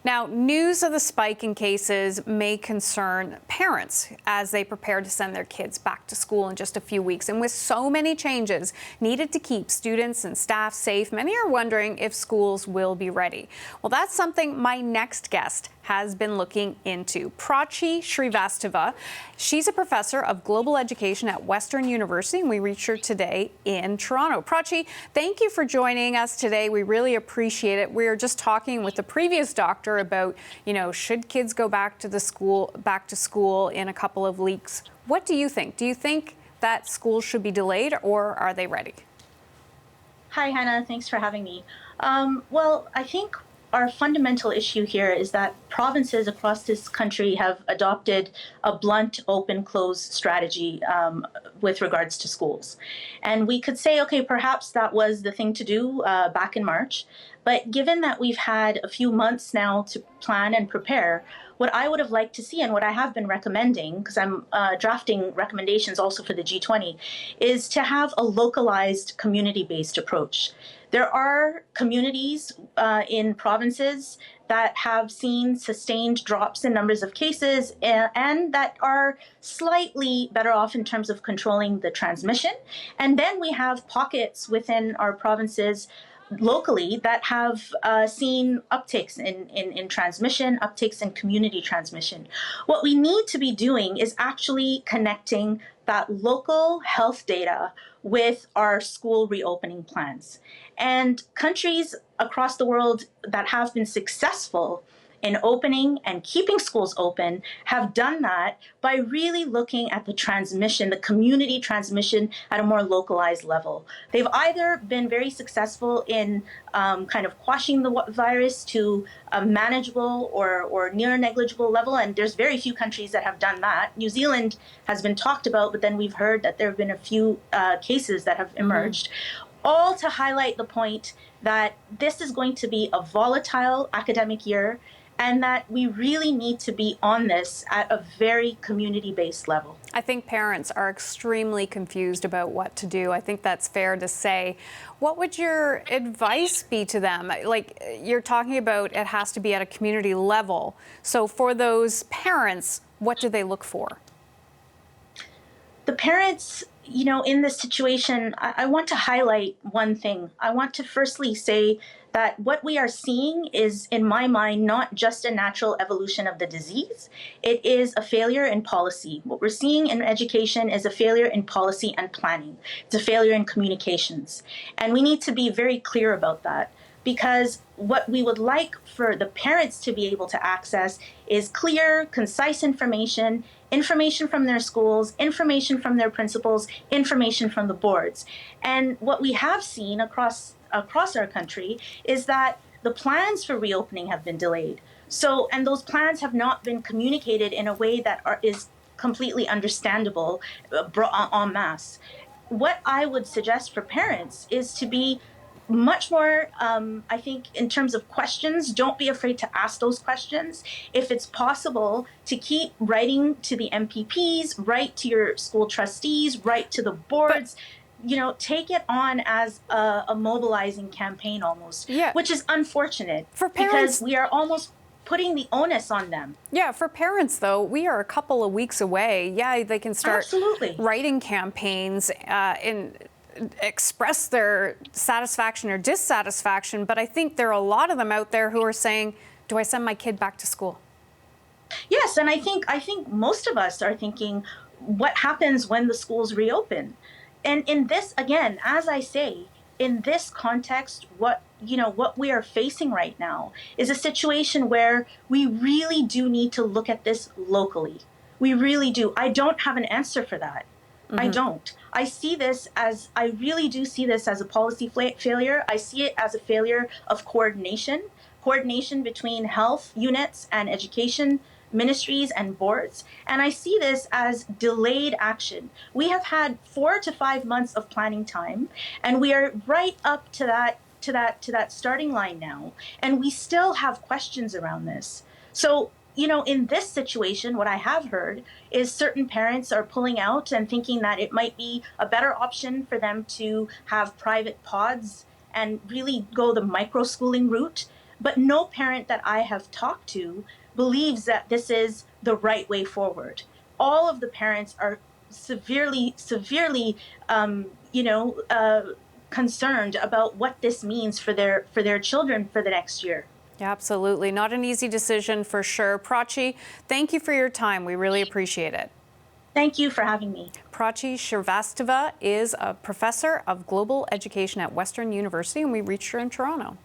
Now, news of the spike in cases may concern parents as they prepare to send their kids back to school in just a few weeks. And with so many changes needed to keep students and staff safe, many are wondering if schools will be ready. Well, that's something my next guest has been looking into. Prachi Srivastava. She's a professor of global education at Western University, and we reached her today in Toronto. Prachi, thank you for joining us today. We really appreciate it. We were just talking with the previous doctor about, should kids go back to school in a couple of weeks? What do you think? Do you think that schools should be delayed, or are they ready? Hi, Hannah. Thanks for having me. Well, I think our fundamental issue here is that provinces across this country have adopted a blunt, open, close strategy with regards to schools. And we could say, okay, perhaps that was the thing to do back in March. But given that we've had a few months now to plan and prepare, what I would have liked to see, and what I have been recommending, because I'm drafting recommendations also for the G20, is to have a localized, community-based approach. There are communities in provinces that have seen sustained drops in numbers of cases and that are slightly better off in terms of controlling the transmission. And then we have pockets within our provinces locally that have seen upticks in transmission, upticks in community transmission. What we need to be doing is actually connecting that local health data with our school reopening plans. And countries across the world that have been successful in opening and keeping schools open have done that by really looking at the transmission, the community transmission at a more localized level. They've either been very successful in kind of quashing the virus to a manageable or near negligible level, and there's very few countries that have done that. New Zealand has been talked about, but then we've heard that there have been a few cases that have emerged. All to highlight the point that this is going to be a volatile academic year, and that we really need to be on this at a very community-based level. I think parents are extremely confused about what to do. I think that's fair to say. What would your advice be to them? Like, you're talking about it has to be at a community level. So for those parents, what do they look for? The parents, in this situation, I want to highlight one thing. I want to firstly say that what we are seeing is, in my mind, not just a natural evolution of the disease. It is a failure in policy. What we're seeing in education is a failure in policy and planning. It's a failure in communications. And we need to be very clear about that, because what we would like for the parents to be able to access is clear, concise information from their schools, information from their principals, information from the boards. And what we have seen across our country is that the plans for reopening have been delayed. And those plans have not been communicated in a way that is completely understandable en masse. What I would suggest for parents is to be much more, I think, in terms of questions. Don't be afraid to ask those questions. If it's possible, to keep writing to the MPPs, write to your school trustees, write to the boards. Take it on as a mobilizing campaign almost, which is unfortunate for parents, because we are almost putting the onus on them. Yeah, for parents, though, we are a couple of weeks away. Yeah, they can start writing campaigns and express their satisfaction or dissatisfaction. But I think there are a lot of them out there who are saying, do I send my kid back to school? Yes, and I think most of us are thinking, what happens when the schools reopen? And in this, again, as I say, in this context, what we are facing right now is a situation where we really do need to look at this locally. We really do. I don't have an answer for that. I don't. I really do see this as a policy failure. I see it as a failure of coordination between health units and education ministries and boards. And I see this as delayed action. We have had 4 to 5 months of planning time, and we are right up to that starting line now, and we still have questions around this. So, in this situation, what I have heard is certain parents are pulling out and thinking that it might be a better option for them to have private pods and really go the micro-schooling route. But no parent that I have talked to believes that this is the right way forward. All of the parents are severely, concerned about what this means for their children for the next year. Yeah, absolutely. Not an easy decision for sure. Prachi, thank you for your time. We really appreciate it. Thank you for having me. Prachi Srivastava is a professor of global education at Western University, and we reached her in Toronto.